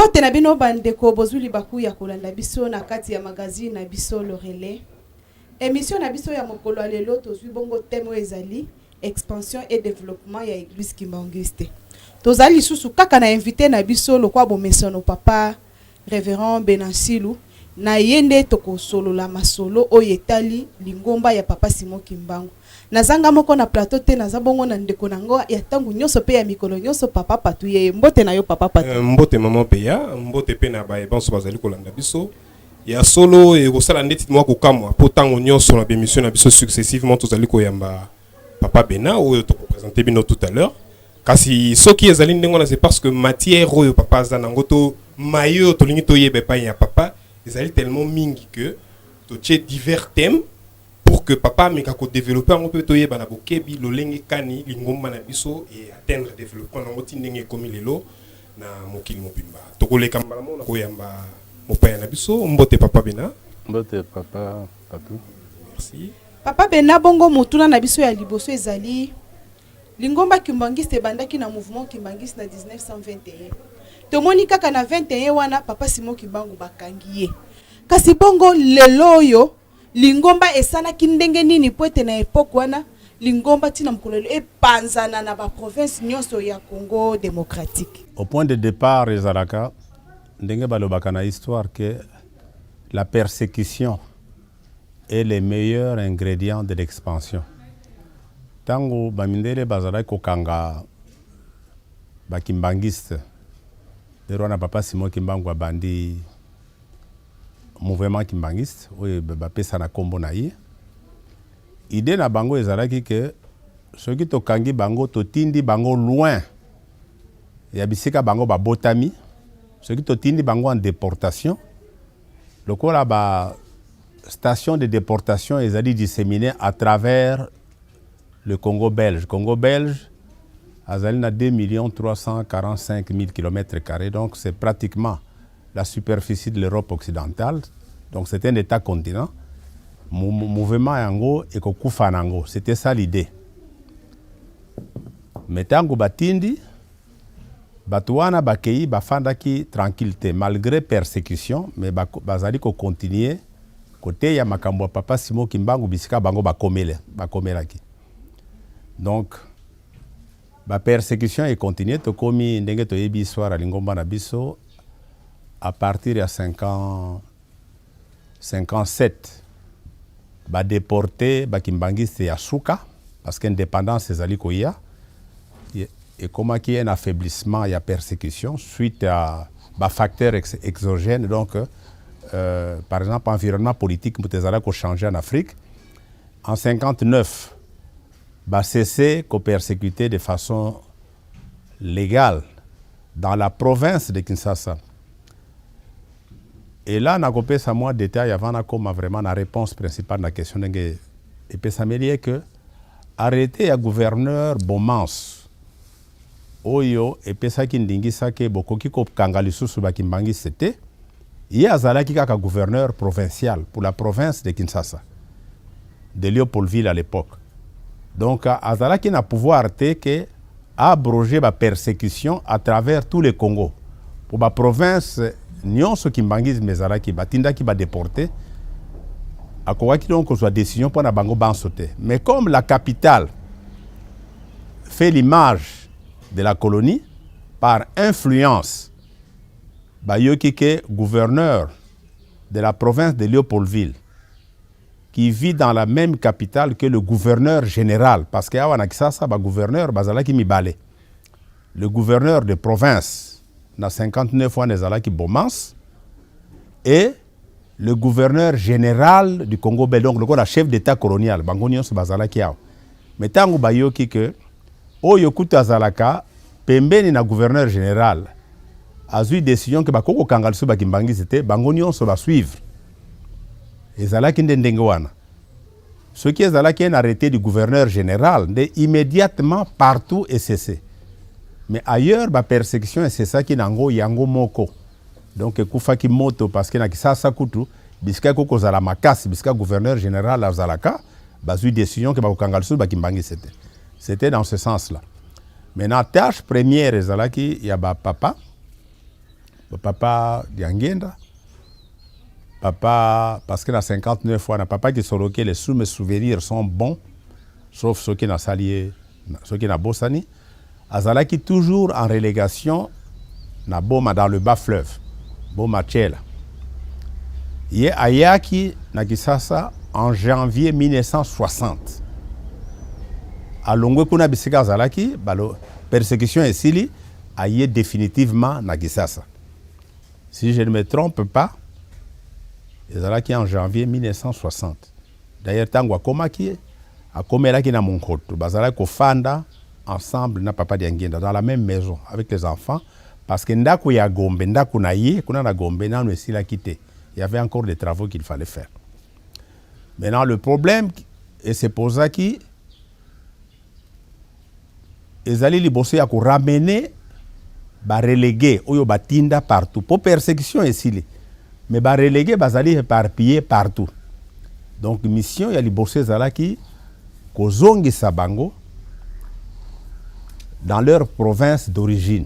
Mbote na bino bandeko bozuli baku ya kolanda biso na kati ya magazine na biso Le Relais. Émission na biso ya mokolo lelo tozwi bongo thème ezali expansion et développement ya église Kimbanguiste. Tozali susu kaka na invité na biso lokwa bomesono papa révérend Benansilu na yende toko solo la masolo oyetali lingomba ya papa Simon Kimbangu. Nazanga moko na plateau te naza bongo na ndeko nango ya tangu nyoso pe ya mikolo nyoso papa patuye mbote na yo papa patu. Mbote maman peya mbote pe na ba ebanso bazali kolanda biso ya solo e kosala ndeti mwa kokamwa po tango nyoso na bémission na biso successivement tozali koyamba papa Bena oyo to présenter bino tout à l'heure kasi soki ezali ndengo na c'est parce que matière oyo papa za nango to mayo to lingi to yebe pa ya papa ezali tellement mingi que to tche divers thèmes pour que papa meka ko développer un peu to yeba na bokebi lolenge kani lingomba na biso et atteindre développement na moti ndenge komi lelo na mokili mobimba to koleka mbala mona koyamba mopaya na biso mbote papa Bena mbote papa Patu. Merci papa Bena bongo motuna na biso ya liboso ezali lingomba Kimbanguiste bandaki na mouvement Kimbanguiste na 1921 tomoni kaka na 21 wana papa Simon Kimbangu bakangi ye kasi bongo lelo yo lingomba esana kindenge nini poete na époque wana lingomba tina mkolelo e panzana na ba province nyonso ya Congo démocratique. Au point de départ ezalaka ndenge balobaka na histoire que la persécution est le meilleur ingrédient de l'expansion. Tango bamindele bazala kokanga bakimbanguiste dero na papa Simon Kimbangu abandi mouvement Kimbanguiste oyo bapesa na kombo na ye idée na bango ezalaki ke soki tokangi bango totindi bango loin ya bisika bango babotami soki totindi bango en déportation lokola ba station de déportation ezali disséminée à travers le Congo belge. Congo belge azali na 2 345 000 km², donc c'est pratiquement la superficie de l'Europe occidentale. Donc c'était un état continent. Mouvement yango et kokufa nango, c'était ça l'idée. Mais tango batindi batuana bakei bafandaki tranquillité malgré persécution, mais bazali ko continuer côté ya makambo papa Simon Kimbangu bisika bango bakomelaki. Donc la persécution est continuée to komi ndenge to yebi histoire lingomba na biso à partir de 57 ba déporté ba Kimbanguiste ya Suka parce qu'indépendance ezali koya et comment qu'il y a un affaiblissement, il y a persécution suite à des facteurs exogènes. Donc, par exemple, l'environnement politique a changé en Afrique. En 59, il a cessé de persécuter de façon légale dans la province de Kinshasa. Et là, on a coupé ça moins de détails avant de vraiment la réponse principale à la question. Et puis, ça me dit que arrêter le gouverneur Bomans. Oyo epesa kindingisa ke bokoki ko kanga lisusu ba Kimbanguiste c'était il azalaki kaka gouverneur provincial pour la province de Kinshasa de Léopoldville à l'époque. Donc azalaki na pouvoir te que abroger ba persécution à travers tout le Congo pour ba province nyonso Kimbanguiste mezalaki batindaki ba déporter akowaki donc soit décision pour na bango bansote. Mais comme la capitale fait l'image de la colonie, par influence, Bayoki ke gouverneur de la province de Léopoldville, qui vit dans la même capitale que le gouverneur général, parce qu'il y a un gouverneur, le gouverneur de province, na 59 fois Nezalaki Bomans, et le gouverneur général du Congo belge, donc le chef d'état colonial, Bangonion Bazalaki. Mais tant que Bayoki que oyo kuta zalaka pembeni na gouverneur général azui décision que bakoko kangalso ba Kimbanguiste te bango nyonso ba suivre ezalaki ndenge wana ce qui ezalaki un arrêté du gouverneur général de immédiatement partout et cessé mais ailleurs ba persécution et c'est ça qui nango yango moko donc kufaki moto parce que na kisasa kutu bisika koko zala makasi bisika gouverneur général azalaka bazui décision que ba kangalso ba Kimbanguiste te. C'était dans ce sens-là. Maintenant, tâche première, il y a papa, papa Diangenda, papa, parce que dans 59 fois, na papa qui soroke, les mes souvenirs sont bons, sauf ceux qui n'ont salié, ceux qui n'ont bossani. Azalaki toujours en relégation, na Boma dans le bas fleuve, Boma Tchela. Ye ayaki na Kisasa en janvier 1960. A Longwe kuna bisika azalaki, balo persécution esili, aye définitivement na Kisasa. Si je ne me trompe pas, ezalaki en janvier 1960. D'ailleurs, tango akomaki, akomelaki na Monkoto, bazalaki kofanda ensemble na papa Diangenda dans la même maison avec les enfants parce que ndako ya Gombe, ndako na ye, kuna na Gombe na esila quitté. Il y avait encore des travaux qu'il fallait faire. Maintenant, le problème s'est posé qui ezali liboso ya ko ramener ba relégué oyo batinda partout pour persécution esili. Mais ba relégué bazali éparpillé partout. Donc mission ya liboso zalaki kozongi sabango dans leur province d'origine.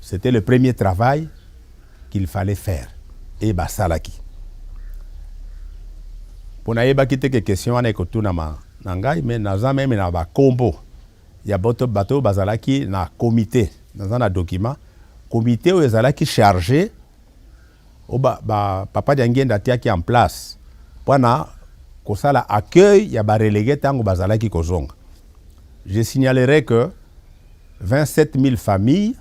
C'était le premier travail qu'il fallait faire. Et basalaki. Pona yeba kite ke question wana ekotuna na ngai mais naza même na ba combo. Ya bato bazalaki na comité, dans un document, comité où ezalaki chargé o papa Diangenda tiaki en place pona kosala accueil ya ba relégué tango bazalaki kozonga. Je signalerai que 27 000 familles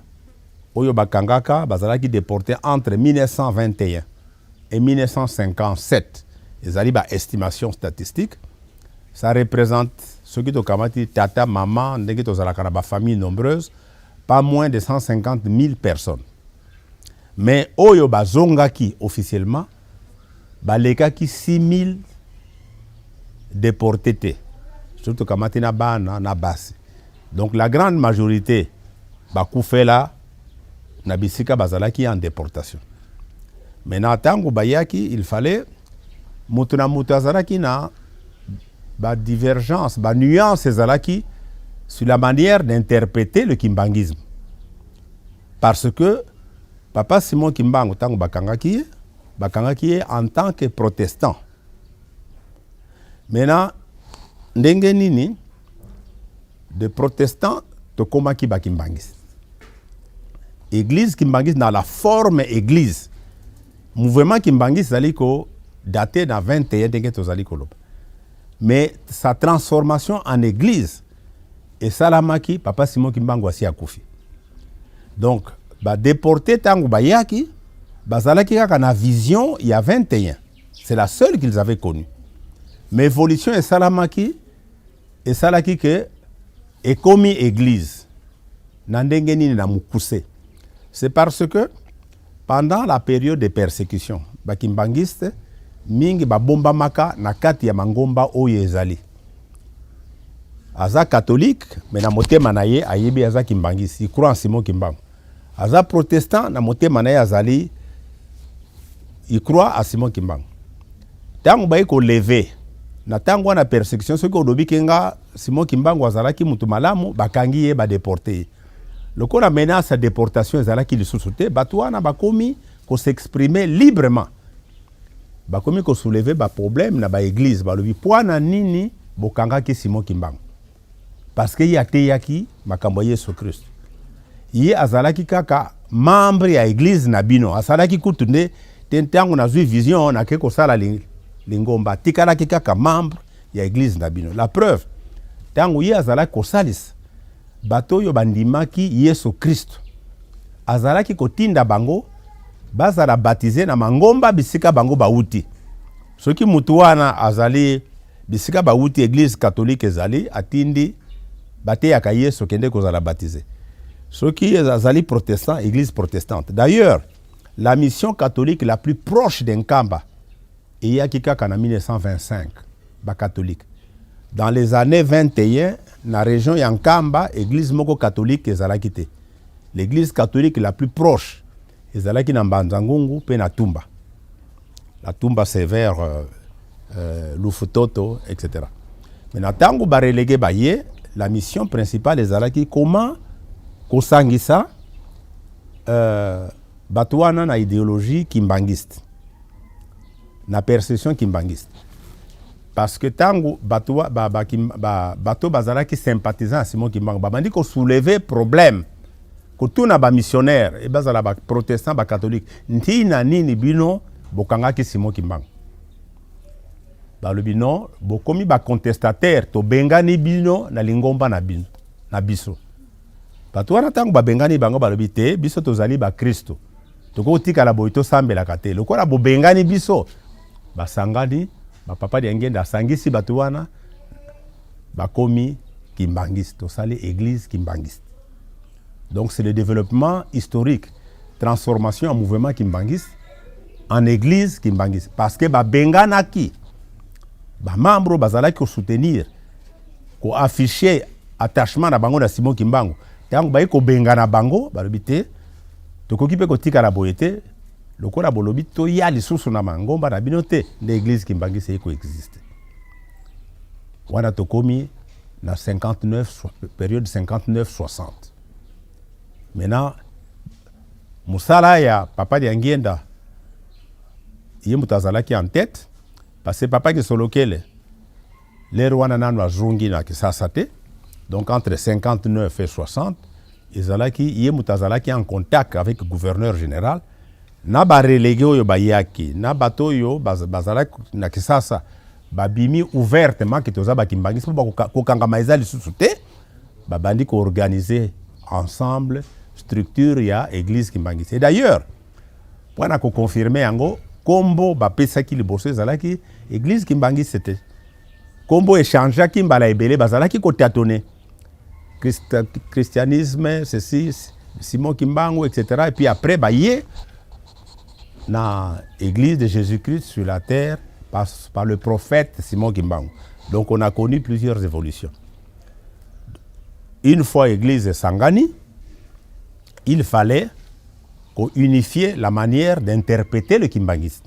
oyo bakangaka bazalaki déportés entre 1921 et 1957. Ezali ba estimation statistique. Ça représente ce qui tokamati tata, maman, ndenge tozalaka na ba famille nombreuse, pas moins de 150 000 personnes. Mais oyo bazongaki officiellement, balekaki 6 000 déportés. Surtout kamati na bana na basi. Donc la grande majorité bakufela na bisika bazalaki en déportation. Maintenant tango bayaki, il fallait mutuna azalaki na ba divergence, ba nuance ezalaki sur la manière d'interpréter le kimbangisme. Parce que papa Simon Kimbangu tango bakangaki en tant que protestant. Maintenant ndenge nini de protestants to komaki ba kimbangis. Église kimbangis dans la forme église. Mouvement kimbangis zaliko daté dans 21 ndenge tozali koloba. Mais sa transformation en église et salamaki papa Simon Kimbangu asi akufi. Donc ba déporté tango bayaki bazalaki kaka na vision il y a 21. C'est la seule qu'ils avaient connue. Mais évolution et salamaki et salaki que est commis église nandenge nini na mukuse. C'est parce que pendant la période de persécution bakimbangiste mingi babomba maka na kati ya mangomba oyo ezali. Aza catholique mais na motema na ye ayebi aza kimbangisi, il croit en Simon Kimbangu. Aza protestant na motema na ye azali, il croit à Simon Kimbangu. Tango bayi ko lever na tango na persécution ce ko lobi kenga Simon Kimbangu azalaki mutu malamu bakangi ye ba déporter. Lokola menace à déportation ezalaki lisusu te bato wana bakomi ko s'exprimer librement. Bakomi ko soulever ba problème na ba église balobi poana nini bokangaki Simon Kimbangu. Parce que yate yaki makambo Yesu Christ. Ye azalaki kaka membre ya église na bino, azalaki kutunde tentango na zui vision na ke ko sala lingomba tikalaki kaka membre ya église na bino. La preuve tango ye azalaki ko salis bato yo bandimaki Yesu Christ. Azalaki kotinda bango bazala baptisé na mangomba bisika bango bauti. Soki mutu wana azali bisika bauti église catholique ezali atindi bate yaka Yesu kende kozala baptisé. Soki azali protestant église protestante. D'ailleurs, la mission catholique la plus proche d'Nkamba est yaki kaka na 1925 ba catholique. Dans les années 21 na région ya Nkamba église moko catholique ezalaki te. L'église catholique la plus proche ezalaki na Mbanzangungu pe na Tumba. La Tumba c'est vers Lufutoto, etc. Mais na tango ba relégué ba ye, la mission principale ezalaki comment kosangisa bato wana na idéologie kimbangiste na perception kimbangiste parce que tango bato bazalaki sympathisant Simon Kimbangu babandi ko soulever problème kotuna ba missionnaire et bazala ba protestant ba catholique ntina nini bino bokangaki Simon Kimbangu balobi non bokomi ba contestataire to bengani bino na lingomba na bino na biso bato wana tango babengani bango balobi te biso tozali ba Kristo tokotikala boyi tosambelaka te lokola bobengani biso basangani bapapa de ngenda asangisi bato wana bakomi kimbangiste tosali église kimbangiste. Donc c'est le développement historique, transformation en mouvement kimbangiste en église kimbangiste parce que babenganaki ba membre bazalaki ko soutenir ko afficher attachement na bango na Simon Kimbangu tango bayi ko bengana bango balobi te tokoki pe kotika na boyete lokola bolobi to ya lisusu na mangomba na bino te l'église kimbangiste eko existe wana tokomi na 59 période 59-60. Maintenant musala ya papa de Ngienda ye mutazalaki en tête parce que papa ki solokele les rwana nanu azungi na kisasa te donc entre 59 et 60 ezalaki ye mutazalaki en contact avec le gouverneur général na ba relégué oyo bayaki na bato yo bazalaki na kisasa babimi ouvertement que toza bakimbangisi ko kangama ezali susu te babandi ko organiser ensemble structure ya église kimbangisi. Et d'ailleurs pour na ko confirmer yango kombo bapesaki liboso ezalaki église kimbangisi c'était kombo échangea kimbala ebele bazalaki ko tâtonner christianisme ceci Simon Kimbangu etc. Et puis après baye na église de Jésus-Christ sur la terre par le prophète Simon Kimbangu. Donc on a connu plusieurs évolutions. Une fois église Sangani, il fallait unifier la manière d'interpréter le kimbangisme.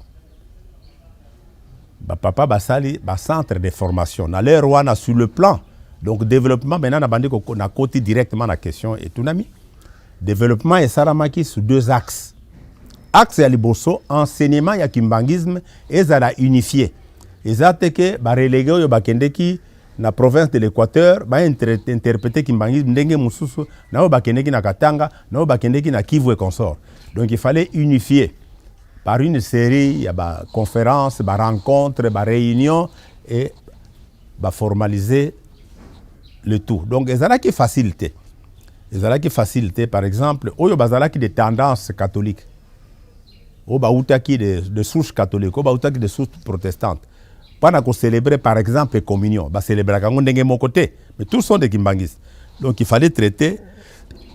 Papa basali ba centre de formation na leur wana sur le plan donc développement maintenant na bandi ko na côté directement la question et tout nami développement et saramaki sur deux axes. Axe ya liboso enseignement ya kimbangisme ezala unifié. Ezate ke ba relégué yo bakendeki na province de l'Équateur ba interpréter kimbangisme ndenge mususu na bakendeki na Katanga na bakendeki na Kivu et consort. Donc il fallait unifier par une série de conférences, de rencontres, de réunions et de formaliser le tout. Donc il y a qui facilité. Il y a qui facilité par exemple, il y a des tendances catholiques. Il y a des souches catholiques, il y a des souches protestantes. Pendant qu'on célébrait par exemple les communions, on célébrait de mon côté, mais tous sont des kimbangistes. Donc il fallait traiter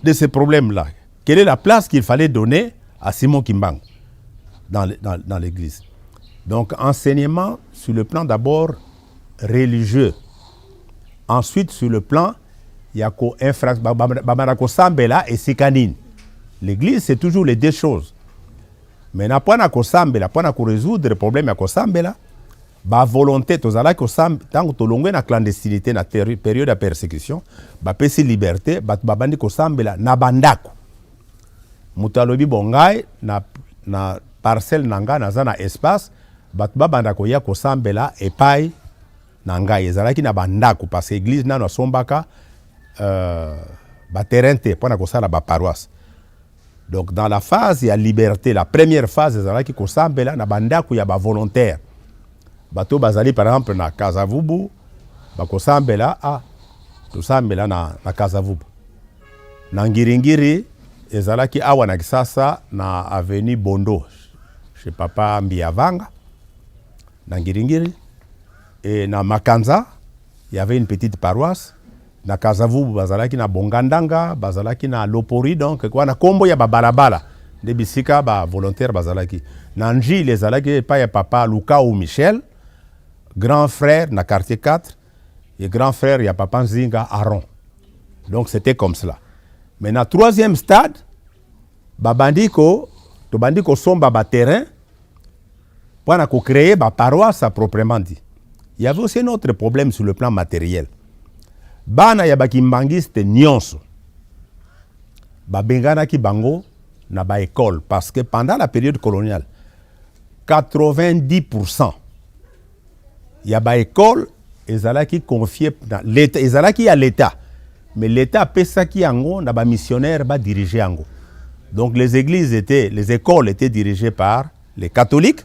de ces problèmes-là. Quelle est la place qu'il fallait donner à Simon Kimbangu dans l'église? Donc enseignement sur le plan d'abord religieux. Ensuite sur le plan yako sambela et sikanine. L'église c'est toujours les deux choses. Mais na pas na ko sambela, pas na ko résoudre le problème yako sambela, ba volonté tozala ko sam tant to longwe na clandestinité na période de persécution, ba pesi liberté, ba bandi ko sambela na bandako. Mutalobi bongai na parcelle nanga na zana espace bat babanda ko ya ko sambela epai nanga ezalaki na bandako parce que église na no sombaka ba terrain te pona ko sala ba paroisse. Donc dans la phase ya liberté, la première phase ezalaki ko sambela na bandako ya ba volontaire. Bato bazali par exemple na Kazavubu ba ko sambela to sambela na Kazavubu. Na Ngiringiri ezalaki awa na kisasa na avenue Bondo chez papa Mbiavanga na Ngiringiri et na Makanza il y avait une petite paroisse na Kazavubu bazalaki na Bongandanga bazalaki na Lopori donc kwa na kombo ya babalabala de bisika ba volontaire bazalaki na Nji les zalaki pa ya papa Luka ou Michel grand frère na quartier 4 et grand frère ya papa Nzinga Aaron. Donc c'était comme cela. Maintenant, troisième stade, babandiko somba ba terrain pour créer ba paroisse à proprement dit. Il y avait aussi un autre problème sur le plan matériel. Bana ya bakimbangiste nyonso. Babengana ki bango na ba école parce que pendant la période coloniale 90% ya ba école ezalaki confié dans l'état, ezalaki à l'état, mais l'état pesaki yango na ba missionnaire ba diriger yango. Donc les écoles étaient dirigées par les catholiques.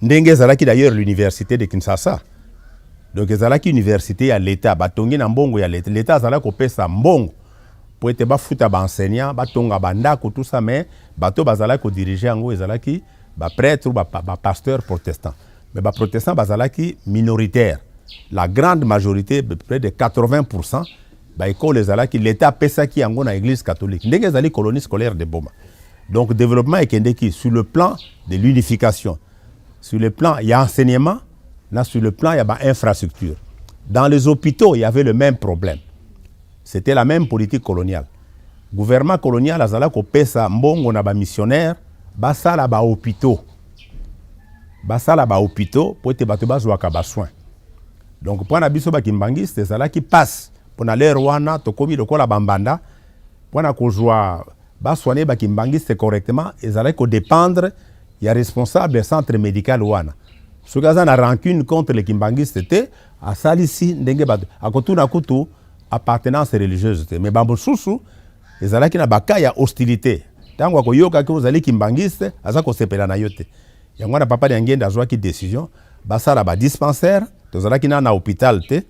Ndenge ezalaki d'ailleurs l'université de Kinshasa. Donc ezalaki université à l'état, batongi na mbongo ya l'état. L'état azalaki kopesa mbongo pour être ba futa ba enseignant, batonga bandako tout ça, mais bato bazalaki ko diriger yango ezalaki ba prêtre ou ba pasteur protestant. Mais ba protestant bazalaki minoritaire. La grande majorité, près de 80%, ba école ezalaki l'état pesaki yango na église catholique. Ndenge ezali colonie scolaire de Boma. Donc développement ekendeki sur le plan de l'unification. Sur le plan il y a enseignement, là sur le plan il y a infrastructure. Dans les hôpitaux, il y avait le même problème. C'était la même politique coloniale. Gouvernement colonial azala ko pesa mbongo na ba missionnaire, basala ba hôpitaux. Basala ba hôpitaux pour te bato bazwaka ba soins. Donc pour na biso ba kimbangiste ezala ki passe pour na l'air wana to komi lokola bambanda pour na kozwa ba soigner ba kimbangiste correctement ezala ko dépendre ya responsable centre médical wana. Ce gars na rancune contre les kimbangistes te a salisi ndenge bato akotuna kutu appartenance religieuse te mais bambo susu ezala ki na baka ya hostilité. Tango akoyoka ki ozali kimbangiste aza ko sepela na yote. Yango na papa ngenda azwa ki décision basala ba dispensaire tozalaki na hôpital te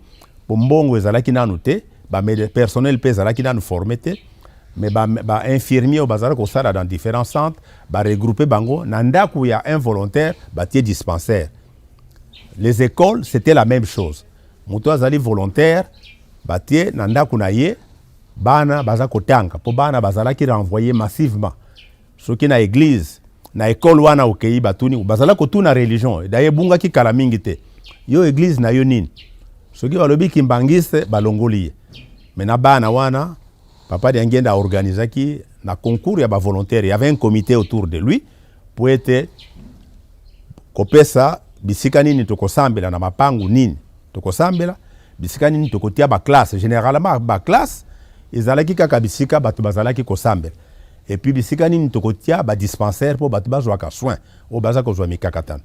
mbongo ezalaki nanu te ba personnel pe ezalaki nanu formé te mais ba infirmier bazala ko sala dans différents centres ba regrouper bango na ndako ya involontaire ba tie dispensaire. Les écoles c'était la même chose. Muto azali volontaire ba tie na ndako na ye bana baza kotanga po bana bazalaki renvoyer massivement soki na église na école wana okei batuni bazala kotuna religion d'ailleurs bunga ki kala mingi te yo église na yo nini soki balobi kimbangiste balongoli mais na bana wana papa de ngenda organisaki na concours ya ba volontaire, il y avait un comité autour de lui pour être kopesa bisika nini tokosambela na mapangu nini tokosambela bisika nini tokotia ba classe généralement ba classe ezalaki kaka bisika bato bazalaki kosambela et puis bisika nini tokotia ba dispensaire pour bato bazwaka soin o baza kozwa mikakatana.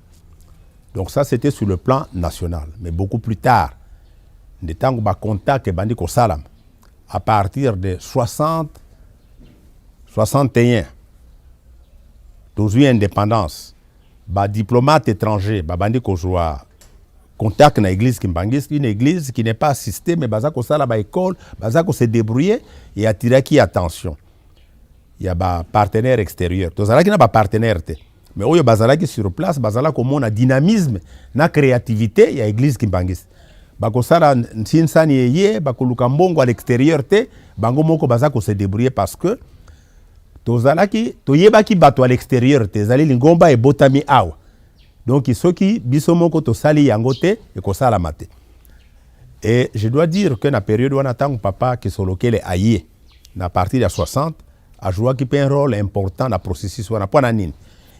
Donc ça c'était sur le plan national, mais beaucoup plus tard de tango ba contact bandi ko salam à partir de 60 61 12 indépendance ba diplomate étranger ba bandi ko joa contact na église kimbangiste, une église qui n'est pas assistée mais baza ko sala ba école baza ko se débrouiller et attirer qui attention. Il y a ba partenaire extérieur tozalaki na ba partenaire te mais oyo bazalaki sur place bazala komona dynamisme na créativité ya église kimbangiste bakosala nsinsani yeye bakoluka mbongo à l'extérieur te bango moko baza ko se débrouiller parce que tozalaki toyebaki bato à l'extérieur te zali lingomba e botami awa donc soki biso moko tosali yango te e kosala mate. Et je dois dire que na période wana tango papa ki solokele aye na partir de 60 a joué qui un rôle important dans le processus wana pona nini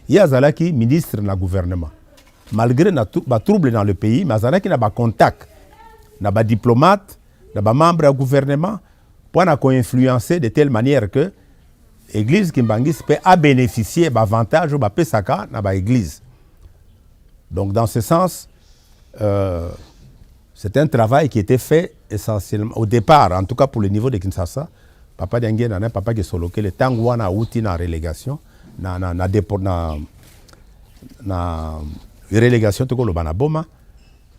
il y a zalaki ministre na gouvernement malgré na trouble dans le pays mais zalaki na ba contact na ba diplomate na ba membre du gouvernement pour na ko influencer de telle manière que église kimbangiste peut a bénéficier d'avantages ou ba pesaka na ba église. Donc dans ce sens c'est un travail qui était fait essentiellement au départ en tout cas pour le niveau de Kinshasa. Papa Diangue na papa qui soloke le tango wana outi na relégation na relégation to ko lobana boma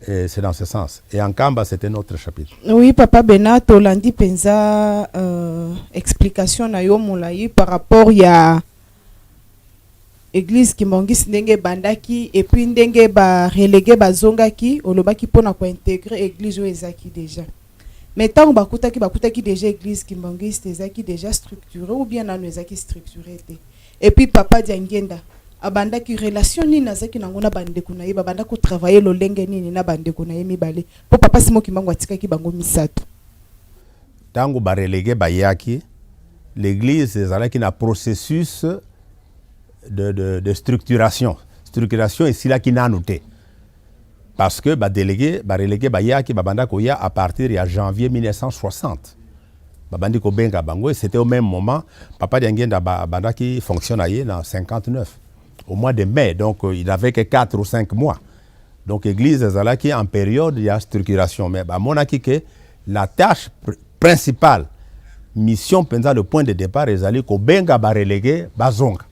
et c'est dans ce sens. Et en Kamba c'était notre chapitre. Oui papa Benato landi penza explication na yo molai par rapport ya église kimbangiste ndenge bandaki et puis ndenge ba relégué bazongaki olobaki pona ko intégrer église o ezaki déjà. Mais tant bakutaki déjà église kimbangiste ezaki déjà structuré ou bien nanu ezaki structuré te. Et puis papa Diangenda abandaki relation ni nazaki nango na bandeko na ye babanda ko travailler lolenge nini na bandeko na ye mibale po papa simo kimbango atikaki bango misato. Tango ba relégué bayaki l'église ezalaki na processus de structuration et sila ki nanu te. Parce que ba délégué ba relégué ba yaki ba banda ko ya à partir de janvier 1960 babandi ko benga bango, et c'était au même moment papa Diangenda banda qui fonctionne en 59 au mois de mai, donc il avait que 4 ou 5 mois. Donc l'église est qui en période de structuration, mais mon avis que la tâche principale, mission pendant le point de départ est allée ko benga ba relégué bazonga.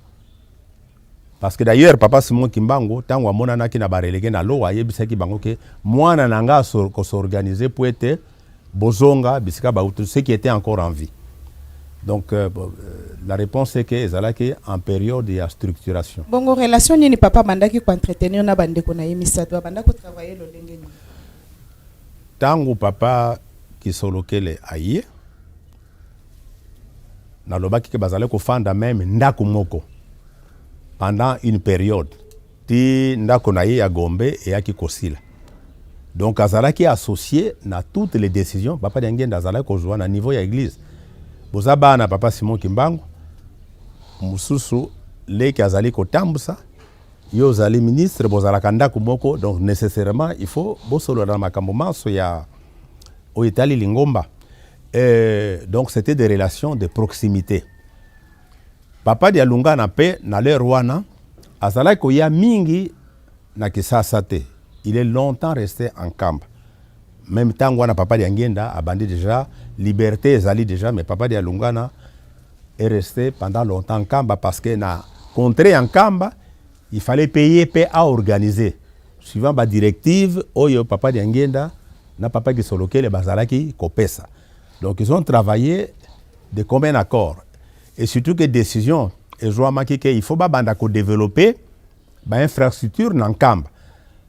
Parce que d'ailleurs papa Simon Kimbango tango amona na kina ba relégué na lo ayebisa ki bango ke mwana nanga ko s'organiser pour être bozonga bisika ba tout ce qui était encore en vie. Donc la réponse est que ezalaki en période de structuration. Bongo relation ni papa bandaki ko entretenir na bande ko na yemisato bandako travailler lo lenge ni. Tango papa ki solokele aye na lobaki ke bazale ko fanda même ndako moko pendant une période ti ndako na ye ya Gombe et yaki kosila. Donc azalaki associé na toutes les décisions papa Diangenda azalaki ko jouer na niveau ya église. Bozaba na papa Simon Kimbangu mususu leki azali kotambusa yo zali ministre bozala kanda kumoko, donc nécessairement il faut bosolo na makambo manso ya o Itali Lingomba. Donc c'était des relations de proximité. Papa Dialunga na pe na le Rwana azala ko ya mingi na Kisasa te. Il est longtemps resté en camp. Même temps wana papa Diangenda abandi déjà liberté ezali déjà, mais papa Dialungana est resté pendant longtemps en Kamba parce que na contré en Kamba, il fallait payer à organiser. Suivant la directive, oyo papa Diangenda na papa Kisoloke le bazalaki kopesa. Donc ils ont travaillé de commun accord. Et surtout que décision et il faut pas banda ko développer ba infrastructure dans Kamba.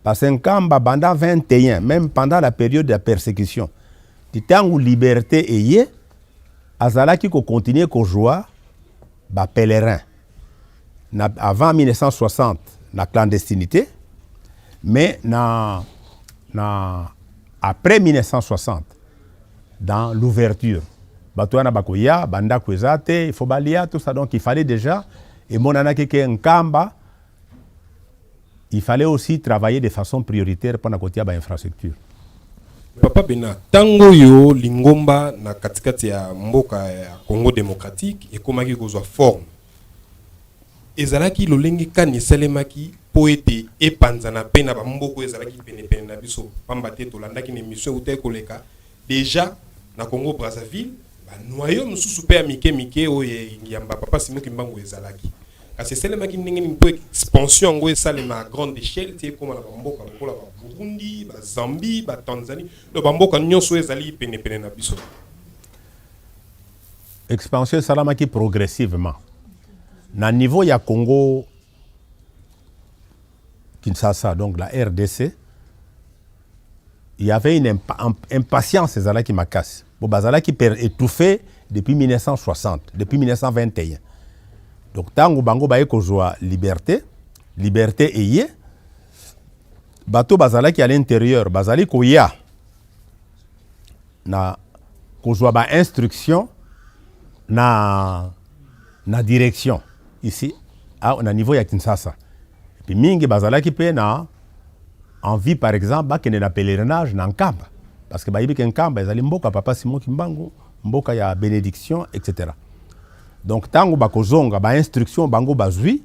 Parce que Kamba banda 21, même pendant la période de la persécution, du temps où liberté est, azalaki ko continuer ko jouer ba pèlerin. Avant 1960, la clandestinité, mais après 1960, dans l'ouverture, batouana bakoya, banda kwezate, il faut balia tout ça, donc il fallait déjà, et mon anaki ke Nkamba, il fallait aussi travailler de façon prioritaire pour la côté de l'infrastructure. Papa Bena, tango yo Lingomba na katikati ya mboka ya Congo démocratique et komaki kozwa forme. Ezalaki lolengi kani salemaki po ete epanzana pe na bamboko ezalaki pene na biso pamba te tolandaki na émission ute koleka déjà na Congo Brazzaville ba noyau mususu pe ya mike oye yamba papa Simon Kimbangu ezalaki. Kasi salemaki ndenge ni po expansion ngo esalema à grande échelle tie koma na bamboka lokola ba Burundi, ba Zambie, ba Tanzanie, le bamboka nyonso ezali pene na biso. Expansion salamaki progressivement. Na niveau ya Congo Kinshasa, donc la RDC, il y avait une impatience ezalaki makasi. Bo bazalaki étouffé depuis 1960, depuis 1921. Donc tango bango baye kozwa liberté eye bato bazalaki à l'intérieur bazali koya na kozwa ba instruction na direction ici na niveau ya Kinshasa. Et puis mingi bazalaki pe na envie par exemple bakende na pèlerinage na Nkamba parce que bayibi ke Nkamba ezali mboka papa Simon Kimbangu, mboka ya bénédiction, etc. Donc tango bakozonga ba instruction bango bazui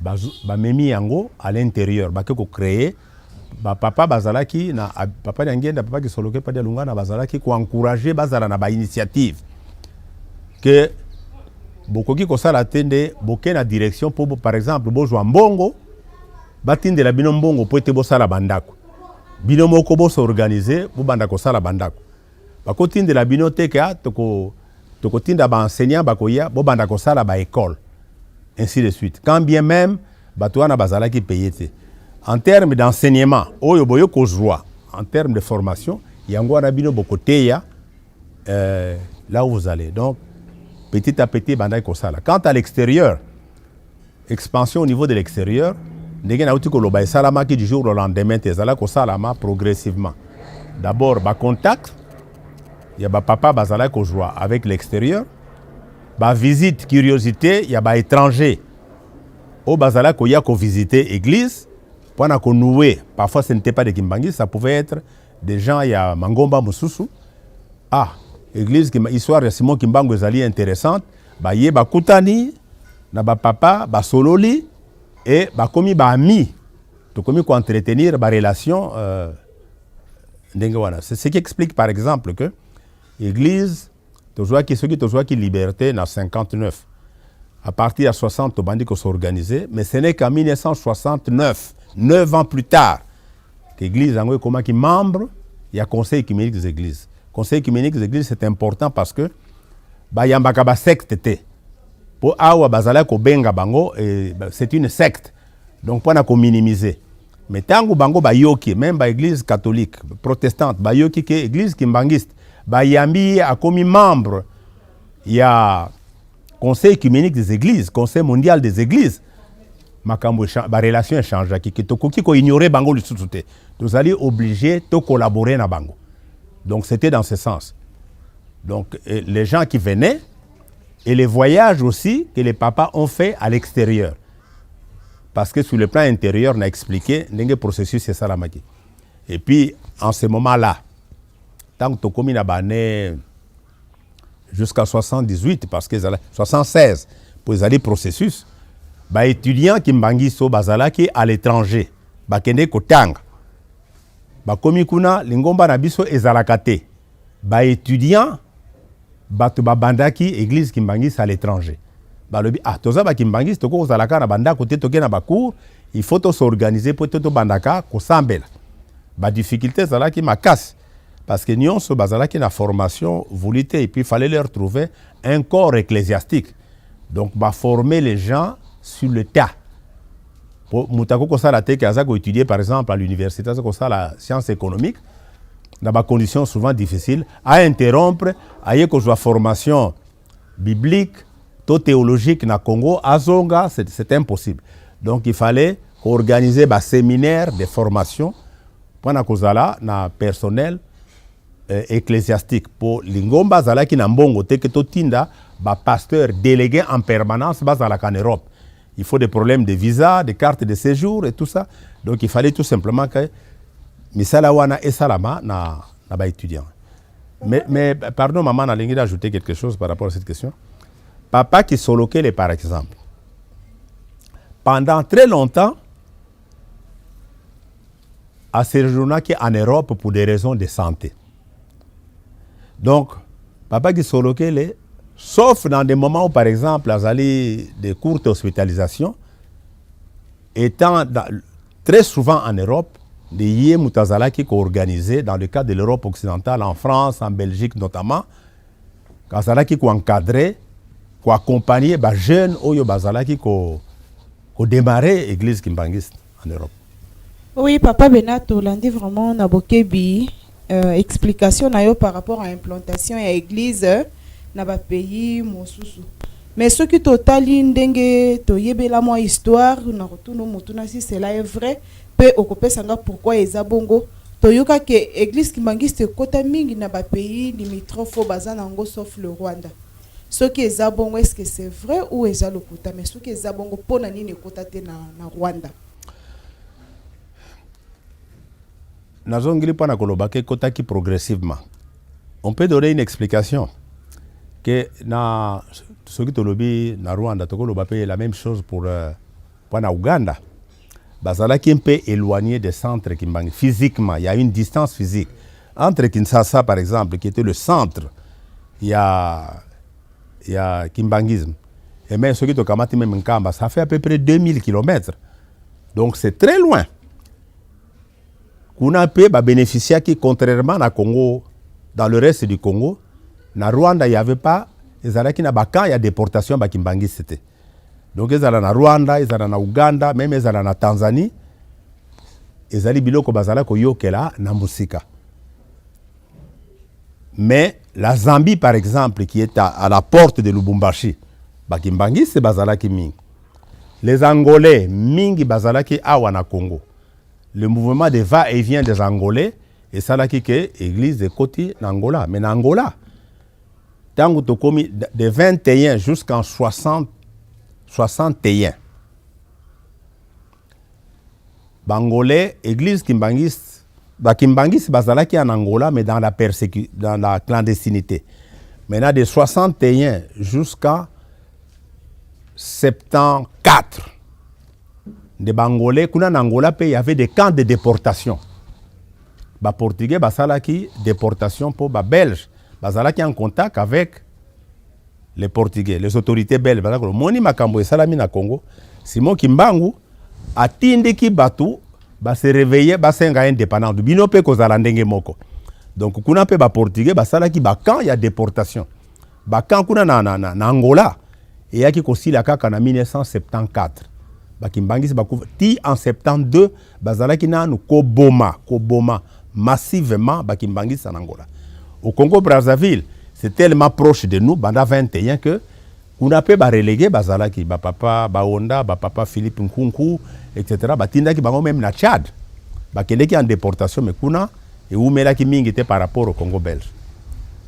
ba memi yango à l'intérieur ba ko créer ba papa bazalaki na papa Diangenda papa Kisoloke pa Dialunga na bazalaki ko encourager bazala na ba initiative que bokoki ko sala tende boke na direction pour par exemple bozwa mbongo batinde la bino mbongo po ete bo sala bandako bino moko bo s'organiser bo banda ko sala bandako bakotinde la bino te ka toko tinda ba enseignant bakoya bo banda ko sala ba école ainsi de suite quand bien même batouana bazalaki payé. En termes d'enseignement oyo boyo ko joie en termes de formation yango na bino bokoteya là où vous allez. Donc petit à petit banda ko sala. Quant à l'extérieur, expansion au niveau de l'extérieur, ndenge na uti ko loba salama ki du jour au lendemain te zala ko salama progressivement. D'abord ba contact il y a ba papa bazala ko joie avec l'extérieur, ba visite curiosité, il y a ba étranger au bazala ko ya ko visiter église pour na ko nouer. Parfois ce n'était pas des Kimbangi, ça pouvait être des gens il y a Mangomba Mususu. Ah, église qui histoire de Simon Kimbangu ezali intéressante ba ye ba kutani na ba papa ba sololi et ba komi ba ami to komi ko entretenir ba relation ndenge wana. C'est ce qui explique par exemple que église tozwa ki liberté na 59 à partir de 60 to bandi ko s'organiser, mais ce n'est qu'en 1969 9 ans plus tard que l'église a comment qui membre il y a conseil œcuménique des églises. Conseil œcuménique des églises c'est important parce que ba yambaka ba secte te pour awa bazala ko benga bango c'est une secte donc pour na ko minimiser. Mais tango bango ba yoki même ba église catholique protestante ba yoki que église kimbangiste ba yambi a commis membre il y a conseil œcuménique des églises, conseil mondial des églises. Makambo ba relation change ki tokoki ko ignorer bango le sous-souté. Nous allons obligés de collaborer na bango. Donc c'était dans ce sens. Donc les gens qui venaient et les voyages aussi que les papas ont fait à l'extérieur. Parce que sur le plan intérieur, on a expliqué le processus c'est ça la magie. Et puis en ce moment-là, tant que tu as bané jusqu'à 78 parce que 76 pour les années processus, ba étudiants qui mbangi so bazala qui à l'étranger, ba kende ko tanga. Ba komi kuna lingomba na biso ezalakate. Ba étudiants batu ba bandaki église qui mbangi à l'étranger. Ba lobi toza ba kimbangi to ko zalaka na banda côté toke na ba cours, il faut to s'organiser pour to bandaka ko sambela. Ba difficulté zala qui makas parce que nous so bazala qui na formation volité et puis il fallait leur trouver un corps ecclésiastique. Donc ba former les gens sur le tas. Pour mutako ko sala te kaza ko étudier par exemple à l'université ça ko sala sciences économiques dans des conditions souvent difficiles à interrompre aye ko joa formation biblique to théologique na Congo azonga c'est impossible. Donc il fallait organiser des séminaires de formation pour na kozala na personnel ecclésiastique pour lingomba zala ki na mbongo te que to tinda ba pasteur délégué en permanence bazala en Europe. Il faut des problèmes de visa, de cartes de séjour et tout ça. Donc il fallait tout simplement que misala wana et salama na ba étudiant. Mais pardon maman, n'a l'envie d'ajouter quelque chose par rapport à cette question. Papa qui solokele par exemple. Pendant très longtemps a séjourné en Europe pour des raisons de santé. Donc papa qui solokele sauf dans des moments où, par exemple, azali de courtes hospitalisations, étant très souvent en Europe, des yé mutazala qui organisé dans le cadre de l'Europe occidentale, en France, en Belgique notamment, kazala qui encadré, qui accompagné les jeunes oyo bazala qui démarré l'église kimbangiste en Europe. Oui, Papa Benato, l'on dit vraiment nabokebi explication na yo par rapport à l'implantation de l'église. Na ba pays mosusu mais ce qui totali ndenge to yebela moi histoire na retourno mutuna si cela est vrai pe okopesa nga pourquoi eza bongo to yoka ke église kimbangiste kota mingi na ba pays limitrophes bazana ngo sauf le Rwanda. Ce qui eza bongo est-ce que c'est vrai ou eza lokuta mais ce qui eza bongo pona nini kota te na Rwanda. Nazongili pana koloba ke kota ki progressivement. On peut donner une explication. Que na ce qui te lobby na Rwanda to ko la même chose pour na Ouganda. Bazala qui est un peu éloigné des centres Kimbangi physiquement, il y a une distance physique entre Kinshasa par exemple qui était le centre, il y a Kimbangisme. Et même ce qui te kamati même Nkamba, ça fait à peu près 2000 km. Donc c'est très loin. Kuna peut bénéficier qui contrairement à Congo dans le reste du Congo. Na Rwanda, il n'y avait pas, il y a déportation à Kimbangi, c'était. Donc, ils allaient na Rwanda, ils allaient na Ouganda, même ils allaient na Tanzanie. Ils allaient biloko bazala ko yokela na musika. Mais la Zambie, par exemple, qui est à la porte de Lubumbashi, Kimbangi, c'est bazala ki mingi. Les Angolais, mingi bazala ki awa na Congo. Le mouvement de va-et-vient des Angolais, et ça là qui est l'église de Koti n'Angola. Mais n'Angola, tant que commis de 21 jusqu'en 61, Bangolais, église kimbangiste, Bakimbangis bazalaki en Angola, mais dans la clandestinité. Maintenant, de 61 jusqu'à 74, de Bangolais, en Angola, il y avait des camps de déportation. Les Portugais, basalaki déportation pour les Belges. Bazalaki en contact avec les Portugais, les autorités belges. Moni makambo salami na Congo, Simon Kimbangu atindiki batu ba se réveiller ba senga indépendant du bino pe kozala ndenge moko. Donc kuna pe ba Portugais basalaki ba camp ya déportation. Ba camp kuna na Angola et yaki kosila kaka na 1974. Bakimbangisi bakuva ti en 72 bazalaki nanu koboma massivement bakimbangisi en Angola. Au Congo Brazzaville, c'est tellement proche de nous pendant 21 que on a pu reléguer bazalaki ba papa Baonda, ba papa Philippe Nkunku, etc. Batinda ki bango même na Tchad. Bakendeki en déportation mais kuna et umela ki mingi était par rapport au Congo belge.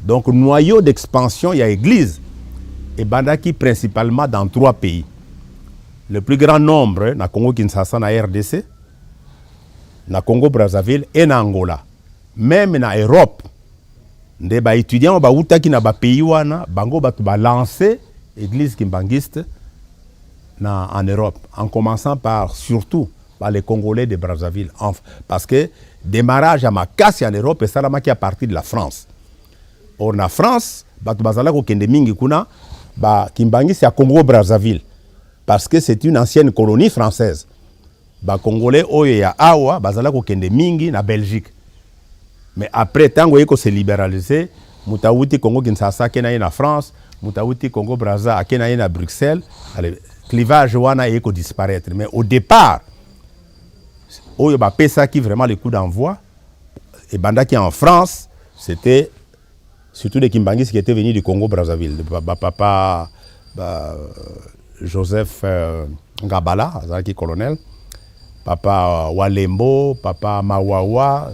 Donc noyau d'expansion il y a église et bandaki principalement dans 3 pays. Le plus grand nombre na Congo Kinshasa na RDC, na Congo Brazzaville et na Angola. Même na Europe, nde ba étudiants ba utaki na ba pays wana bango batu ba lancer église kimbangiste en Europe, en commençant par surtout par les Congolais de Brazzaville, parce que démarrage à Makassi en Europe et ça qui à partir de la France. Or na France, batu bazala ko kende mingi kuna ba kimbangiste à Congo Brazzaville. Parce que c'est une ancienne colonie française. Les Congolais oyo ya awa bazala ko kende mingi na Belgique. Mais après tango yeko se libéraliser, mutawuti Congo Kinshasa kena na France, mutawuti Congo Brazza akena na Bruxelles, le clivage wana yeko disparaître. Mais au départ, oyo ba pesa qui vraiment le coup d'envoi et banda qui en France, c'était surtout les Kimbangis qui étaient venus du Congo Brazzaville, papa Joseph Ngabala, qui colonel, papa Walembo, papa Mawawa,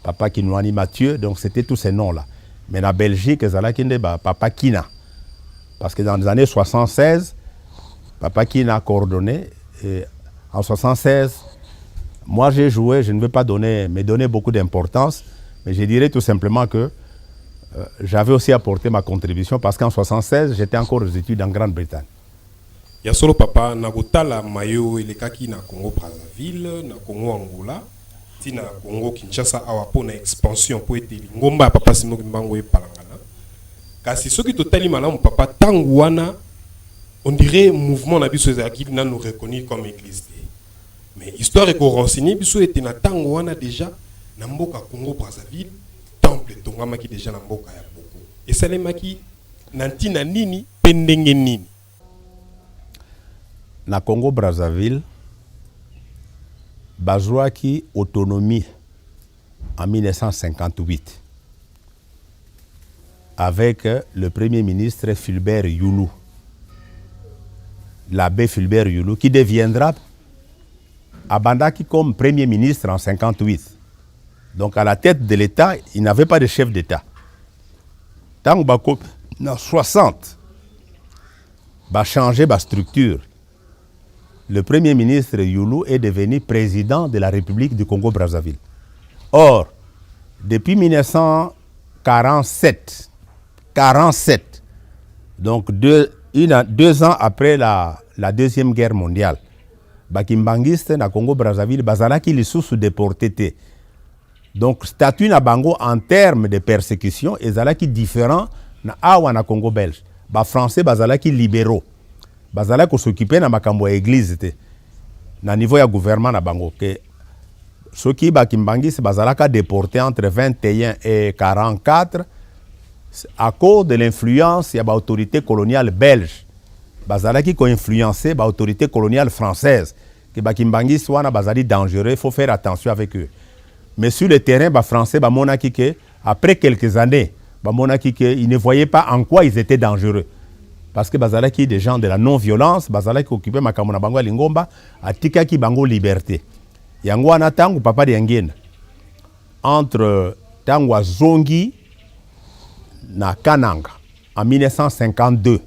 papa Kinouani Mathieu, donc c'était tous ces noms-là. Mais en Belgique, papa Kina. Parce que dans les années 76, papa Kina a coordonné. Et en 76, moi j'ai joué, je ne veux pas me donner beaucoup d'importance, mais je dirais tout simplement que j'avais aussi apporté ma contribution parce qu'en 76, j'étais encore aux études en Grande-Bretagne. Il y a solo papa, Nagotala Mayo, il est kaki na Congo Brazzaville, na Congo Angola, tina Congo Kinshasa awa po na expansion po ete ngomba papa Simon Kimbangu e palangana. Kasi soki totali malamu papa tangu wana, on dirait mouvement na biso ezaki na nous reconnu comme église. Mais histoire est qu'on renseigne biso ete na tangu wana déjà na mboka Congo Brazzaville. Temple tongama ki déjà na mboka ya boko et salemaki nantina nini pendenge nini na Congo Brazzaville bazwaki autonomie en 1958 avec le premier ministre Fulbert Youlou, l'abbé Fulbert Youlou qui deviendra abandaki comme premier ministre en 58. Donc à la tête de l'État, il n'avait pas de chef d'État. Tant que dans 60, va changer la structure. Le premier ministre Youlou est devenu président de la République du Congo-Brazzaville. Or, depuis 1947, donc 2 ans après la Deuxième Guerre mondiale, Bakimbangiste na Congo-Brazzaville, bazalaki lisusu déporté. Donc, statut na bango en termes de persécution, ezalaki différent na awa na Congo belge. Ba français bazalaki libéraux. Bazalaki s'occuper na makambo ya église te. Na niveau ya gouvernement na bango ke soki bakimbangisi bazalaka déporté entre 21 et 44 à cause de l'influence ya ba autorité coloniale belge. Bazalaki ko influencer ba autorité coloniale française. Que bakimbangisi wana bazali dangereux, il faut faire attention avec eux. Mais sur le terrain, les Français, après quelques années, ils ne voyaient pas en quoi ils étaient dangereux. Parce que bazalaki des gens de la non-violence, bazalaki occupé makamona bango lingomba, atikaki bango liberté. Yango wana tangu papa de ngena. Entre tangu Zongi na Kananga en 1952,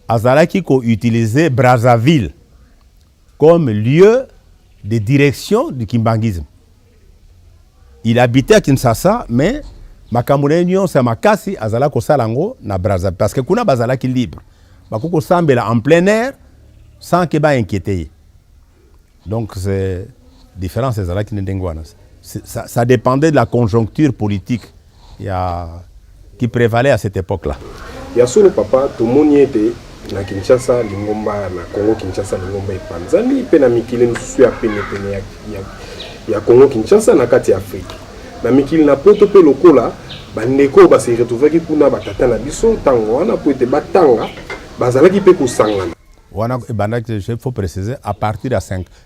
azalaki ko utilisé Brazzaville comme lieu de direction du kimbangisme. il habitait à Kinshasa, mais makamuna union c'est makasi azala ko salango na Brazzaville parce que kuna bazala ki libre. Bakoko sambela en plein air sans que ba inquiéter. Donc c'est différence ezala ki ndengwana. Ça dépendait de la conjoncture politique qui prévalait à cette époque-là. Ya solo papa to moniete na Kinshasa lingomba na Congo Kinshasa lingomba epanzani pe na mikili nsusu ya pene ya Congo Kinshasa na kati ya Afrique. Na mikili na poto pe lokola bandeko ba se retrouver ki kuna batata na biso tango wana po ete batanga bazala ki pe kusangana. Wana bandaki il faut préciser à partir de